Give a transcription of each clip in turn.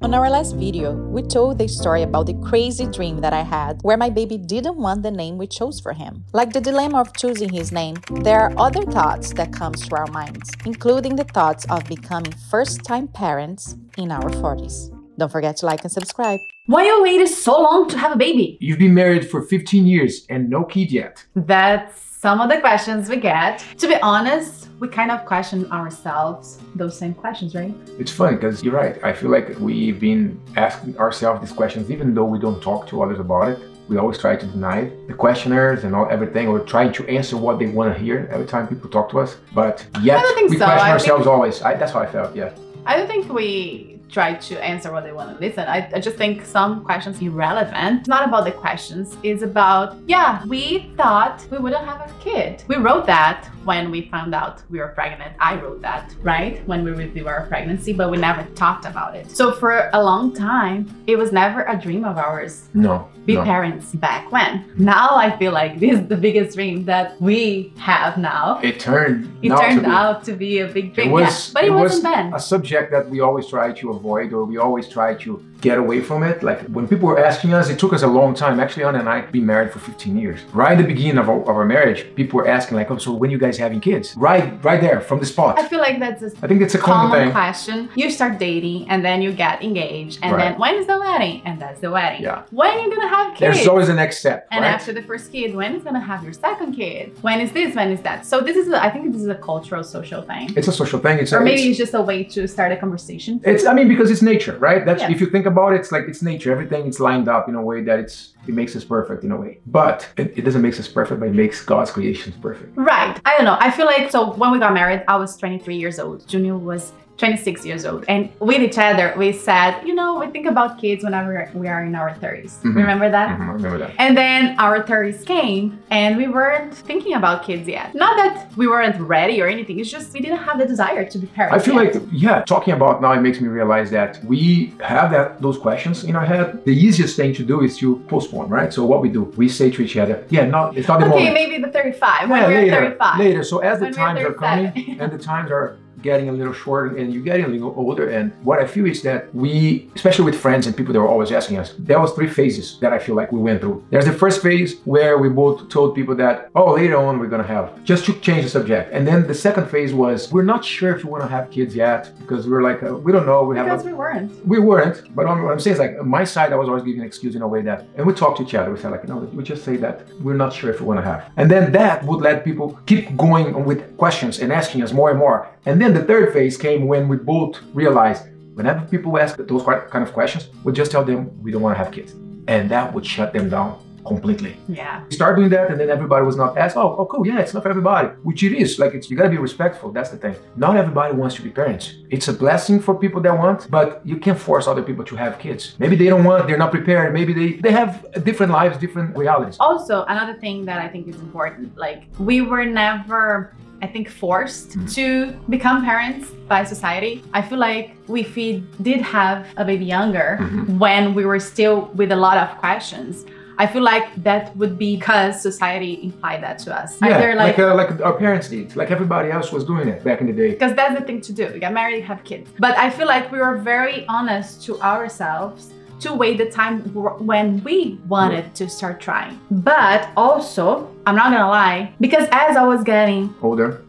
On our last video, we told the story about the crazy dream that I had where my baby didn't want the name we chose for him. Like the dilemma of choosing his name, there are other thoughts that come to our minds, including the thoughts of becoming first-time parents in our 40s. Don't forget to like and subscribe. Why you waited so long to have a baby? You've been married for 15 years and no kid yet. That's some of the questions we get. To be honest, we kind of question ourselves those same questions, right? It's funny because you're right. I feel like we've been asking ourselves these questions even though we don't talk to others about it. We always try to deny it. The questioners and everything, we're trying to answer what they want to hear every time people talk to us. But yet, we question ourselves always. That's how I felt, yeah. I don't think we try to answer what they want to listen. I just think some questions irrelevant. It's not about the questions, it's about, yeah, we thought we wouldn't have a kid. We wrote that when we found out we were pregnant. I wrote that, right? When we reviewed our pregnancy, but we never talked about it. So for a long time, it was never a dream of ours. No. Be parents back when. Now I feel like this is the biggest dream that we have now. It turned out to be a big dream. But it wasn't then. A subject that we always try to avoid, or we always try to get away from it. Like when people were asking us, it took us a long time. Actually, Anna and I been married for 15 years. Right at the beginning of our marriage, people were asking like, oh, so when you guys having kids? Right there from the spot. I feel like that's I think it's a common question. You start dating and then you get engaged and then when is the wedding? And that's the wedding. Yeah. When are you gonna have kids? There's always the next step. And after the first kid, when is gonna have your second kid? When is this? When is that? So this is, I think this is a cultural, social thing. It's a social thing. Maybe it's just a way to start a conversation. Because it's nature, right? That's if you think about it, it's like it's nature. Everything is lined up in a way that it makes us perfect in a way. But it doesn't make us perfect, but it makes God's creations perfect. Right. I don't know. I feel like, so when we got married, I was 23 years old. Junior was 26 years old. And with each other, we said, you know, we think about kids whenever we are in our 30s. Mm-hmm. Remember that? Mm-hmm, I remember that. And then our 30s came and we weren't thinking about kids yet. Not that we weren't ready or anything. It's just we didn't have the desire to be parents. I feel like, yeah, talking about now, it makes me realize that we have those questions in our head. The easiest thing to do is to postpone, right? So what we do, we say to each other, yeah, it's not the moment. Okay, maybe the 35, when we're 35. Later. So as the times are coming and the times are getting a little shorter and you're getting a little older, and what I feel is that we, especially with friends and people that were always asking us, there was 3 phases that I feel like we went through. There's the first phase where we both told people that, oh, later on we're gonna have, just to change the subject. And then the second phase was, we're not sure if we want to have kids yet, because we were like, we don't know. We weren't. But what I'm saying is like, on my side, I was always giving an excuse in a way that, and we talked to each other, we said like, no, we just say that we're not sure if we want to have. And then that would let people keep going with questions and asking us more and more. And then the third phase came when we both realized whenever people ask those kind of questions, we just tell them we don't want to have kids. And that would shut them down completely. Yeah. We started doing that and then everybody was not asked, oh cool, yeah, it's not for everybody. Which it is. Like, you gotta be respectful, that's the thing. Not everybody wants to be parents. It's a blessing for people that want, but you can't force other people to have kids. Maybe they don't want, they're not prepared, maybe they have different lives, different realities. Also, another thing that I think is important, like, we were never, I think, forced to become parents by society. I feel like if we did have a baby younger, when we were still with a lot of questions, I feel like that would be because society implied that to us. Yeah, either like our parents did, like everybody else was doing it back in the day. Because that's the thing to do, you get married, have kids. But I feel like we were very honest to ourselves to wait the time when we wanted to start trying. But also, I'm not gonna lie, because as I was getting older,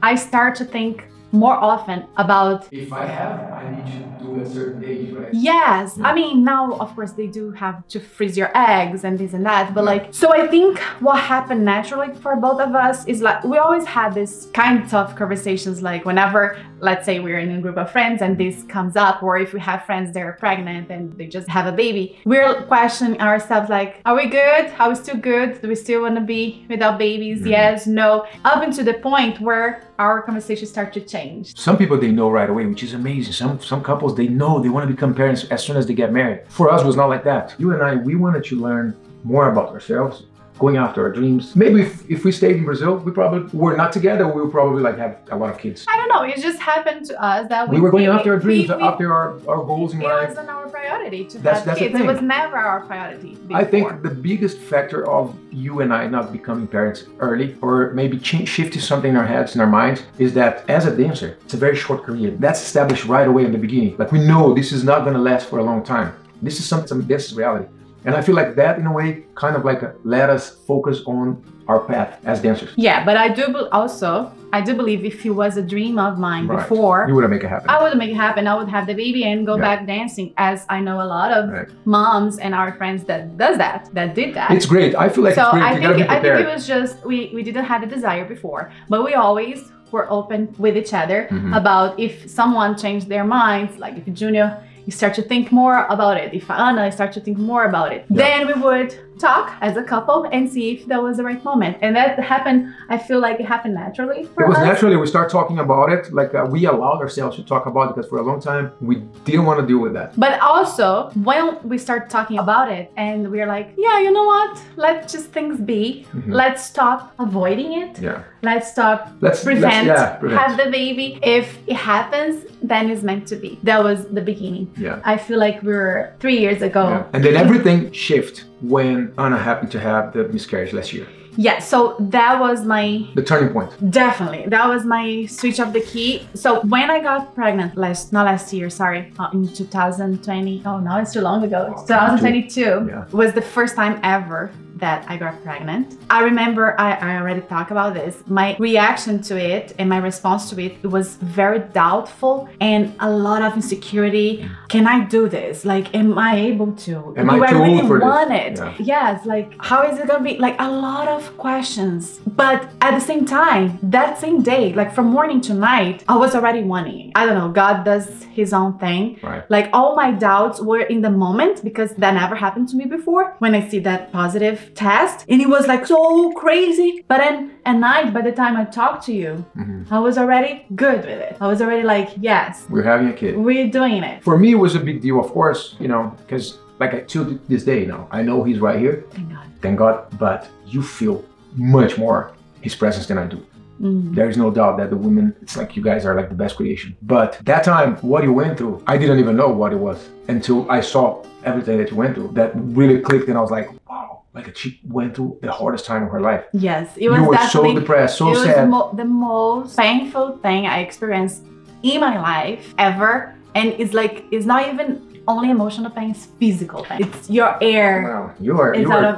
I start to think more often about, if I need to do a certain age, right? Yes. Yeah. I mean, now, of course, they do have to freeze your eggs and this and that, but like, so I think what happened naturally for both of us is like, we always had this kind of conversations, like whenever, let's say we're in a group of friends and this comes up, or if we have friends that are pregnant and they just have a baby, we're questioning ourselves like, are we good? Are we still good? Do we still want to be without babies? Yes, no. Up until the point where our conversations start to change. Some people, they know right away, which is amazing. Some couples, they know they want to become parents as soon as they get married. For us, it was not like that. You and I, we wanted to learn more about ourselves, going after our dreams. Maybe if we stayed in Brazil, we probably were not together. We would probably like have a lot of kids. I don't know. It just happened to us that We were going after our dreams, after our goals in it life. wasn't our priority to That's have the kids. thing. It was never our priority before. I think the biggest factor of you and I not becoming parents early, or maybe shifting something in our heads, in our minds, is that as a dancer, it's a very short career. That's established right away in the beginning. Like we know this is not gonna last for a long time. This is something, this is reality. And I feel like that in a way kind of like let us focus on our path as dancers. Yeah, but I do believe if it was a dream of mine before, you would make it happen. I would make it happen. I would have the baby and go back dancing, as I know a lot of moms and our friends that did that. It's great. I feel like it's great. I think it was just we didn't have the desire before, but we always were open with each other about if someone changed their minds, like if Junior, you start to think more about it. If Anna start to think more about it, then we would talk as a couple and see if that was the right moment. And that happened, I feel like it happened naturally for us. It was naturally, we start talking about it, like we allowed ourselves to talk about it because for a long time, we didn't want to deal with that. But also, when we start talking about it and we're like, yeah, you know what? Let just things be. Let's stop avoiding it. Yeah. Let's stop, prevent, have the baby. If it happens, then it's meant to be. That was the beginning. Yeah. I feel like we were 3 years ago. Yeah. And then everything shifted when Anna happened to have the miscarriage last year. Yeah, so that was the turning point. Definitely. That was my switch of the key. So when I got pregnant not last year, sorry, in 2020. Oh, now it's too long ago. 2022 was the first time ever that I got pregnant. I remember I already talked about this. My reaction to it and my response to it was very doubtful and a lot of insecurity. Can I do this? Like, am I able to? Do I really want it? Yes, like, how is it gonna be? Like, a lot of questions. But at the same time, that same day, like from morning to night, I was already wanting it. I don't know, God does his own thing. Like, all my doubts were in the moment because that never happened to me before. When I see that positive test, and it was like so crazy, but then at night, by the time I talked to you, I was already good with it. I was already like, yes, we're having a kid, we're doing it. For me, it was a big deal, of course, you know, because like to this day now, I know he's right here, thank God, but you feel much more his presence than I do. There is no doubt that the women, it's like you guys are like the best creation. But that time, what you went through, I didn't even know what it was until I saw everything that you went through. That really clicked, and I was like, wow, like she went through the hardest time of her life. Yes, it was. You were so depressed, so sad. It was the most painful thing I experienced in my life ever, and it's like it's not even only emotional pain, it's physical pain. It's your air. Wow, you are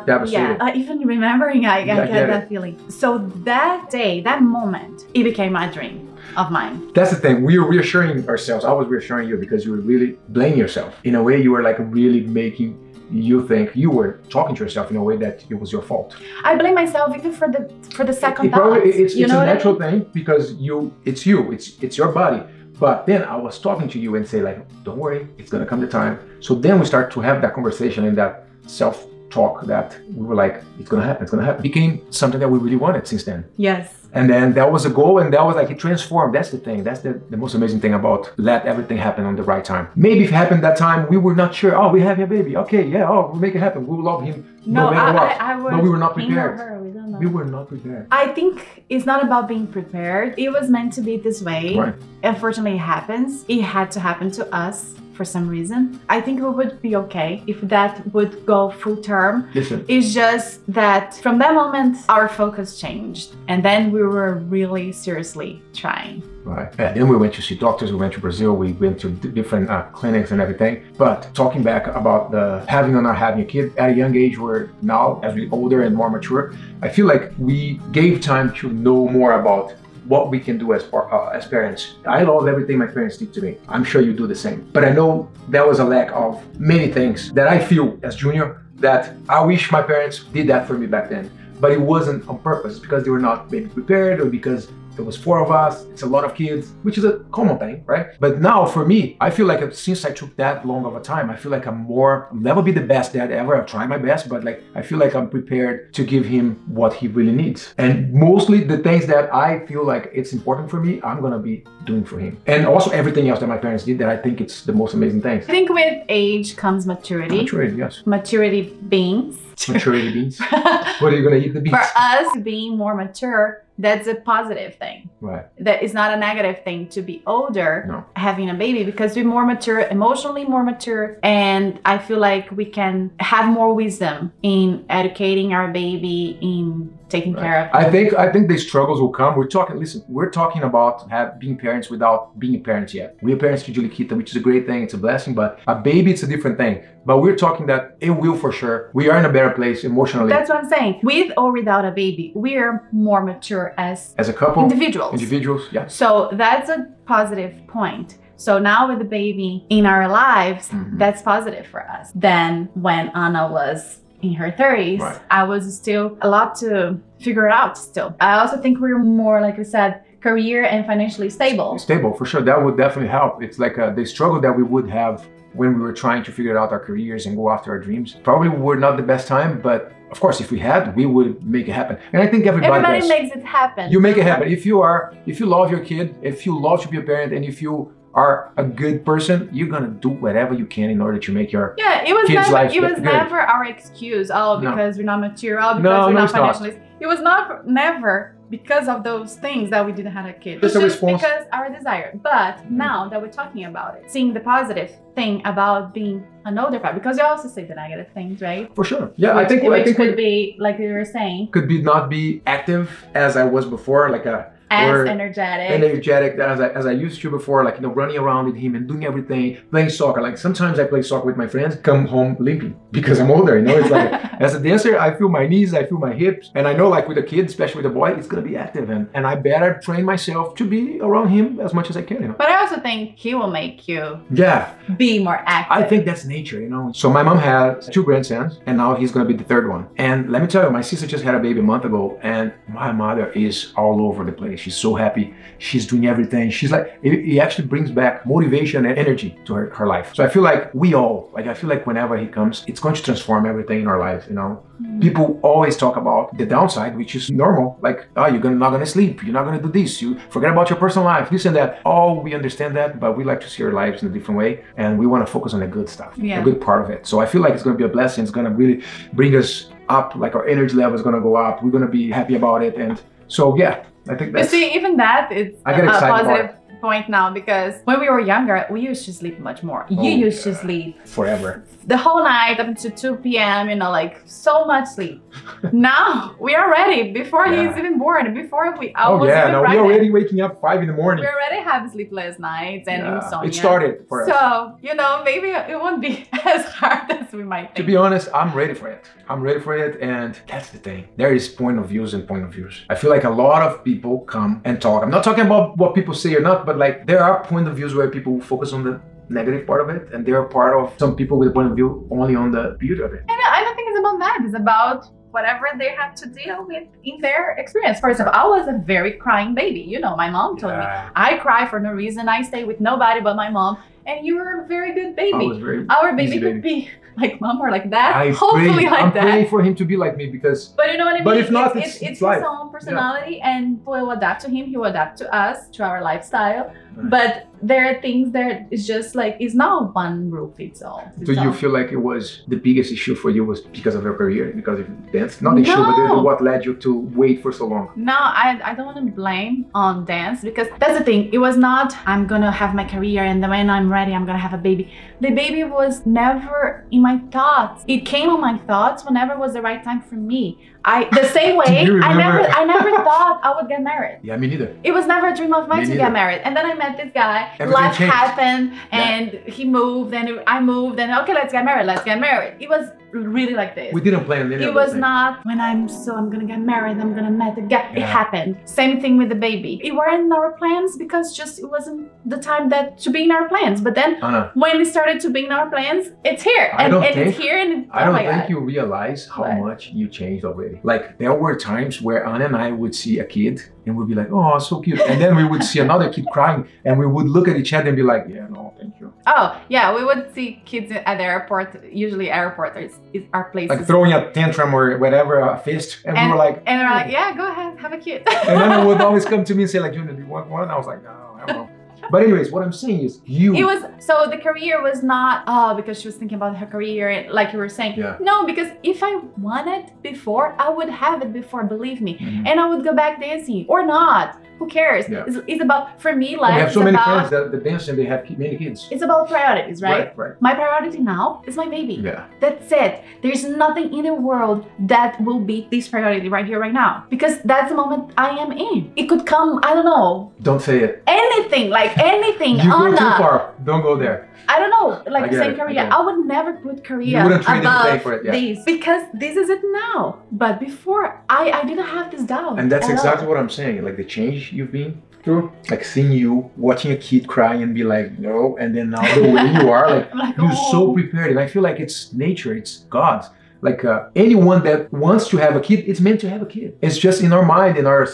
devastated. Yeah, even remembering, I get that feeling. So that day, that moment, it became my dream of mine. That's the thing. We were reassuring ourselves. I was reassuring you because you were really blaming yourself. In a way, you were like really making you think you were talking to yourself in a way that it was your fault. I blame myself even for the second thought. It's a natural I mean? thing because it's your body. But then I was talking to you and say like, don't worry, it's gonna come the time. So then we start to have that conversation and that self-talk that we were like, it's gonna happen, it's gonna happen. It became something that we really wanted since then. Yes. And then that was a goal, and that was like, it transformed. That's the thing. That's the most amazing thing about let everything happen on the right time. Maybe if it happened that time, we were not sure. Oh, we have a baby. Okay, yeah, we'll make it happen. We will love him no matter what. But we were not prepared. We were not prepared. I think it's not about being prepared. It was meant to be this way. Right. Unfortunately, it happens. It had to happen to us for some reason. I think we would be okay if that would go full term. Listen. It's just that from that moment, our focus changed. And then we were really seriously trying. Right. And then we went to see doctors, we went to Brazil, we went to different clinics and everything. But talking back about the having or not having a kid at a young age, where now, as we're older and more mature, I feel like we gave time to know more about what we can do as parents. I love everything my parents did to me. I'm sure you do the same. But I know there was a lack of many things that I feel as Junior that I wish my parents did that for me back then. But it wasn't on purpose because they were not maybe prepared or because there was 4 of us, it's a lot of kids, which is a common thing, right? But now for me, I feel like since I took that long of a time, I feel like I'll never be the best dad ever. I'll try my best, but like, I feel like I'm prepared to give him what he really needs. And mostly the things that I feel like it's important for me, I'm gonna be doing for him. And also everything else that my parents did that I think it's the most amazing things. I think with age comes maturity. Maturity, yes. Maturity beans. Maturity beans. What are you gonna eat the beans? For us, being more mature, that's a positive thing. Right. That is not a negative thing to be older, No. having a baby, because we're more mature, emotionally more mature, and I feel like we can have more wisdom in educating our baby, in taking care of. I think the struggles will come. We're talking about being parents without being parents yet. We are parents to Juliquita, which is a great thing. It's a blessing, but a baby, it's a different thing. But we're talking that it will for sure. We are in a better place emotionally. That's what I'm saying. With or without a baby, we're more mature as a couple, individuals. Yeah. So that's a positive point. So now with the baby in our lives, that's positive for us. Then when Anna was in her 30s, right. I was still a lot to figure out still. I also think we're more, like I said, career and financially stable. Stable, for sure. That would definitely help. It's like the struggle that we would have when we were trying to figure out our careers and go after our dreams. Probably were not the best time, but of course, if we had, we would make it happen. And I think everybody makes it happen. You make it happen. If you love your kid, if you love to be a parent, and if you are a good person, you're gonna do whatever you can in order to make your kids' life it was never our excuse. Because we're not mature. Because we're not financially. It was never because of those things that we didn't have a kid. It's just because our desire. But now that we're talking about it, seeing the positive thing about being an older father, because you also say the negative things, right? For sure. Yeah, I think could be, like you were saying, could be not be active as I was before, like energetic as I used to before, like, running around with him and doing everything, playing soccer. Like sometimes I play soccer with my friends, come home limping because I'm older, It's like, as a dancer, I feel my knees, I feel my hips, and I know, like, with a kid, especially with a boy, it's gonna be active, and I better train myself to be around him as much as I can, But I also think he will make you be more active. I think that's nature, So my mom had 2 grandsons, and now he's gonna be the 3rd one. And let me tell you, my sister just had a baby a month ago, and my mother is all over the place. She's so happy. She's doing everything. She's like, it actually brings back motivation and energy to her life. So I feel like I feel like whenever he comes, it's going to transform everything in our lives, People always talk about the downside, which is normal. Like, you're not gonna sleep. You're not gonna do this. You forget about your personal life, this and that. We understand that, but we like to see our lives in a different way. And we want to focus on the good stuff, the good part of it. So I feel like it's gonna be a blessing. It's gonna really bring us up. Like our energy level is gonna go up. We're gonna be happy about it. And so, I think that's... You see, even that, it's a positive point now, because when we were younger, we used to sleep much more. You used to sleep forever. The whole night up to 2 p.m., like so much sleep. Now we are ready before he's even born, before we we're already waking up 5 in the morning. We already have sleepless nights and insomnia. It started for us. So, maybe it won't be as hard as we might think. To be honest, I'm ready for it. And that's the thing. There is point of views and point of views. I feel like a lot of people come and talk. I'm not talking about what people say or not, but like there are point of views where people focus on the negative part of it, and they're part of some people with a point of view only on the beauty of it. And I don't think it's about that. It's about whatever they have to deal with in their experience. For example, I was a very crying baby. My mom told me I cry for no reason. I stay with nobody but my mom. And you were a very good baby. Our baby could be like mom or like that. I'm praying for him to be like me, because. But you know what I mean. But if not, it's his own personality, and we'll adapt to him. He will adapt to us, to our lifestyle. Right. But there are things that it's just like it's not one rule fits all. Do you feel like it was the biggest issue for you was because of your career, because of dance? Not the issue, but what led you to wait for so long? No, I don't want to blame on dance, because that's the thing. It was not I'm gonna have my career and then when I'm ready I'm gonna have a baby. The baby was never in my thoughts. It came on my thoughts whenever it was the right time for me. The same way, I never thought I would get married. Yeah, me neither. It was never a dream of mine to get married. And then I met this guy, life happened, and he moved, and I moved, and okay, let's get married. It was really like this. We didn't plan any It of was those things. not when I'm gonna get married, I'm gonna meet a guy. It Yeah. happened. Same thing with the baby. It weren't in our plans because just it wasn't the time that to be in our plans. But then Anna, when it started to be in our plans, it's here. I don't and think- it's here and I oh don't my think God. you realize how What? much you changed already. Like there were times where Anna and I would see a kid and we'd be like, oh, so cute. And then we would see another kid crying and we would look at each other and be like, yeah, no, thank you. Oh, yeah, we would see kids at the airport. Usually airport is our places. Like throwing a tantrum or whatever, a fist. And we were like, and they're like, yeah, go ahead, have a kid. and Anna would always come to me and say like, Junior, do you want one? I was like, no, I don't know. But anyways, what I'm saying is you. It was, so the career was not, oh, because she was thinking about her career, like you were saying. Yeah. No, because if I wanted before, I would have it before, believe me. Mhm. And I would go back dancing or not. Who cares? Yeah. It's about, for me, we life have is so many about, friends that dance and they have many kids. it's about priorities, right? Right. My priority now is my baby. Yeah. That's it. There's nothing in the world that will beat this priority right here, right now. Because that's the moment I am in. It could come, I don't know, Don't say it. anything, like anything. You go too Anna, far. Don't go there. I don't know, I like get saying it, I Korea. get it. I would never put Korea You wouldn't trade anything above for it, yeah. this because this is it now. But before, I didn't have this doubt. And that's at exactly all. what I'm saying. Like the change you've been through, like seeing you watching a kid cry and be like, no, and then now the way you are, like I'm like, you're oh. so prepared. And I feel like it's nature, it's God. Like anyone that wants to have a kid, it's meant to have a kid. It's just in our mind, in our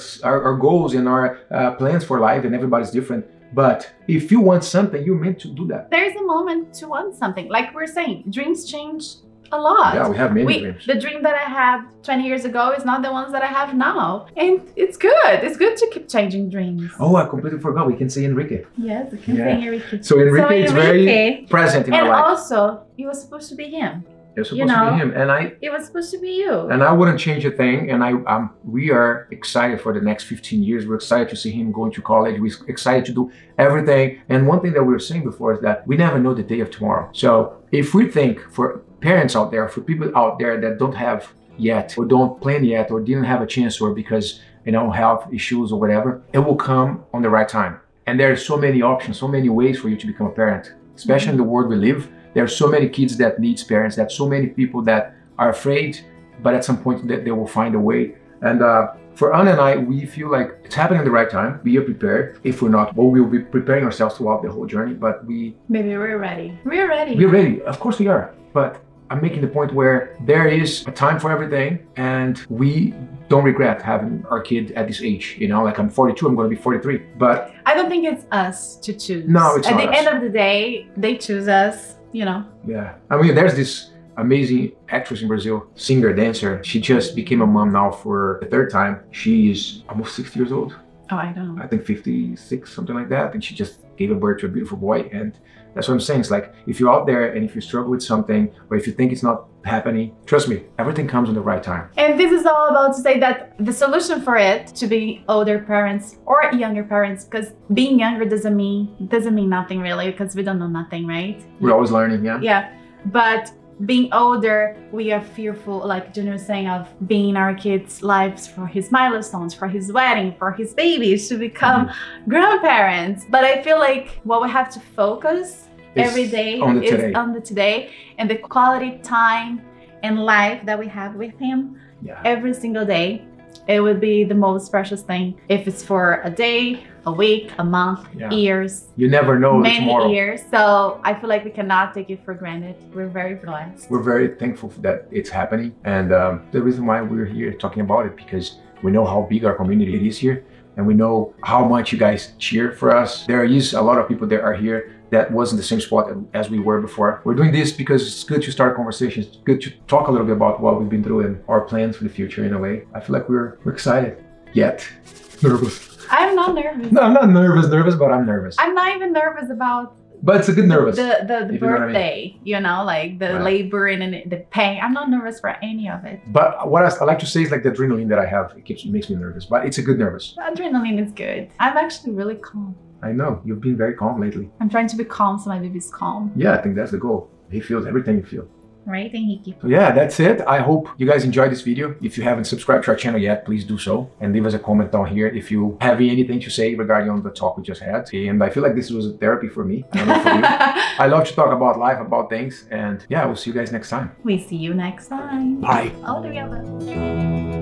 goals, in our plans for life, and everybody's different. But if you want something, you're meant to do that. There's a moment to want something. Like we're saying, dreams change a lot. Yeah, we have many dreams. The dream that I had 20 years ago is not the ones that I have now. And it's good. It's good to keep changing dreams. Oh, I completely forgot. We can say Enrique. Yes, I can Yeah. say Enrique. So Enrique is very present in our And life. also, it was supposed to be him. It's supposed you to know, be him, and It was supposed to be you. I wouldn't change a thing. And we are excited for the next 15 years. We're excited to see him going to college. We're excited to do everything. And one thing that we were saying before is that we never know the day of tomorrow. So if we think for parents out there, for people out there that don't have yet, or don't plan yet, or didn't have a chance, or because, health issues or whatever, it will come on the right time. And there are so many options, so many ways for you to become a parent, especially in the world we live. There are so many kids that need parents. There's so many people that are afraid, but at some point they will find a way. And for Anna and I, we feel like it's happening at the right time. We are prepared. If we're not, well, we'll be preparing ourselves throughout the whole journey. But Maybe we're ready. We're ready. we're ready. Of course we are. But I'm making the point where there is a time for everything, and we don't regret having our kid at this age. Like I'm 42, I'm going to be 43. But I don't think it's us to choose. No, it's At not the us. end of the day, they choose us, yeah, I mean, there's this amazing actress in Brazil, singer, dancer. She just became a mom now for the third time. She is almost 60 years old. Oh, I don't know. I think 56, something like that. And she just gave a birth to a beautiful boy. And that's what I'm saying. It's like, if you're out there and if you struggle with something, or if you think it's not happening, trust me, everything comes in the right time. And this is all about to say that the solution for it to be older parents or younger parents, because being younger doesn't mean nothing really, because we don't know nothing, right? We're always learning, yeah? Yeah, but being older, we are fearful, like Junior was saying, of being in our kids' lives for his milestones, for his wedding, for his babies to become grandparents. But I feel like what we have to focus every day on the today. is on the today and the quality time and life that we have with him Yeah. every single day. It would be the most precious thing if it's for a day, a week, a month, Yeah. years, You never know many tomorrow. years. So I feel like we cannot take it for granted. We're very blessed. We're very thankful that it's happening. And the reason why we're here talking about it, because we know how big our community is here. And we know how much you guys cheer for us. There is a lot of people that are here that was in the same spot as we were before. We're doing this because it's good to start conversations. It's good to talk a little bit about what we've been through and our plans for the future in a way. I feel like we're excited. Yet. Nervous. I'm not nervous. No, I'm not nervous, but I'm nervous. I'm not even nervous about But it's a good nervous. the if you know what I mean. birthday, like the Right. labor and the pain. I'm not nervous for any of it. But what I like to say is like the adrenaline that I have, it makes me nervous, but it's a good nervous. Adrenaline is good. I'm actually really calm. I know, you've been very calm lately. I'm trying to be calm so my baby's calm. Yeah, I think that's the goal. He feels everything you feel. Right, Henrique? So yeah, that's it. I hope you guys enjoyed this video. If you haven't subscribed to our channel yet, please do so. And leave us a comment down here if you have anything to say regarding on the talk we just had. And I feel like this was a therapy for me. I don't know for you. I love to talk about life, about things. And yeah, we'll see you guys next time. We see you next time. Bye. Obrigada.